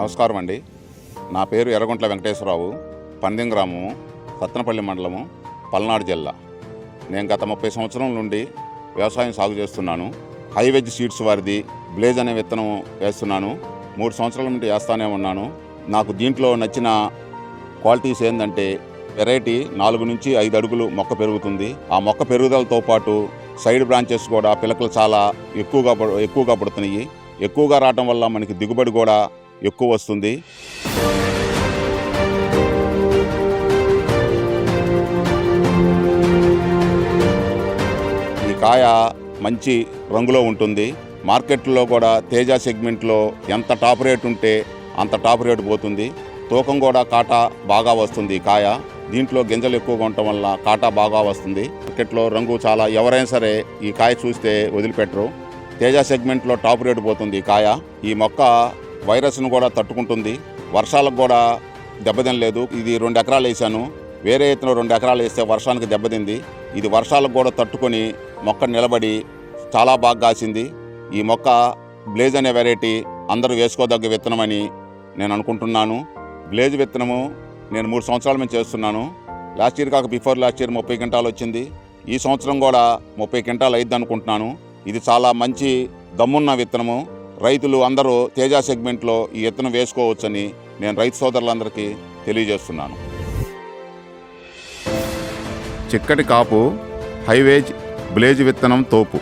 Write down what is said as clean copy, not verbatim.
నమస్కారం అండి. నా పేరు ఎర్రగుంట్ల వెంకటేశ్వరరావు, పందెం గ్రామము, సత్తెనపల్లి మండలము, పల్నాడు జిల్లా. నేను గత 30 సంవత్సరాల నుండి వ్యవసాయం సాగు చేస్తున్నాను. హైవెజ్ సీడ్స్ వారిది బ్లేజ్ అనే విత్తనం వేస్తున్నాను. 3 సంవత్సరాల నుండి వేస్తానే ఉన్నాను. నాకు దీంట్లో నచ్చిన క్వాలిటీస్ ఏంటంటే వెరైటీ 4 నుంచి 5 అడుగులు మొక్క పెరుగుతుంది. ఆ మొక్క పెరుగుదలతో పాటు సైడ్ బ్రాంచెస్ కూడా పిలకలు చాలా ఎక్కువగా పడుతున్నాయి. ఎక్కువగా రావడం వల్ల మనకి దిగుబడి కూడా ఎక్కువ వస్తుంది. ఈ కాయ మంచి రంగులో ఉంటుంది. మార్కెట్లో కూడా తేజ సెగ్మెంట్లో ఎంత టాప్ రేట్ ఉంటే అంత టాప్ రేటు పోతుంది. తూకం కూడా కాటా బాగా వస్తుంది. ఈ కాయ దీంట్లో గింజలు ఎక్కువగా ఉండటం వల్ల కాటా బాగా వస్తుంది. మార్కెట్లో రంగు చాలా, ఎవరైనా సరే ఈ కాయ చూస్తే వదిలిపెట్టరు. తేజ సెగ్మెంట్లో టాప్ రేటు పోతుంది ఈ కాయ. ఈ మొక్క వైరస్ను కూడా తట్టుకుంటుంది. వర్షాలకు కూడా దెబ్బతినలేదు. ఇది 2 ఎకరాలు వేసాను. వేరే ఇతను 2 ఎకరాలు వేస్తే వర్షానికి దెబ్బతింది. ఇది వర్షాలకు కూడా తట్టుకొని మొక్క నిలబడి చాలా బాగా కాసింది. ఈ మొక్క బ్లేజ్ అనే వెరైటీ అందరూ వేసుకోదగ్గ విత్తనమని నేను అనుకుంటున్నాను. బ్లేజ్ విత్తనము నేను 3 సంవత్సరాల నుంచి చేస్తున్నాను. లాస్ట్ ఇయర్ కాక బిఫోర్ లాస్ట్ ఇయర్ 30 క్వింటాలు వచ్చింది. ఈ సంవత్సరం కూడా 30 క్వింటాలు అయింది అనుకుంటున్నాను. ఇది చాలా మంచి దమ్మున్న విత్తనము. రైతులు అందరూ తేజ సెగ్మెంట్లో ఈ విత్తనం వేసుకోవచ్చని నేను రైతు సోదరులందరికీ తెలియజేస్తున్నాను. చిక్కటి కాపు హైవేజ్ బ్లేజ్ విత్తనం తోపు.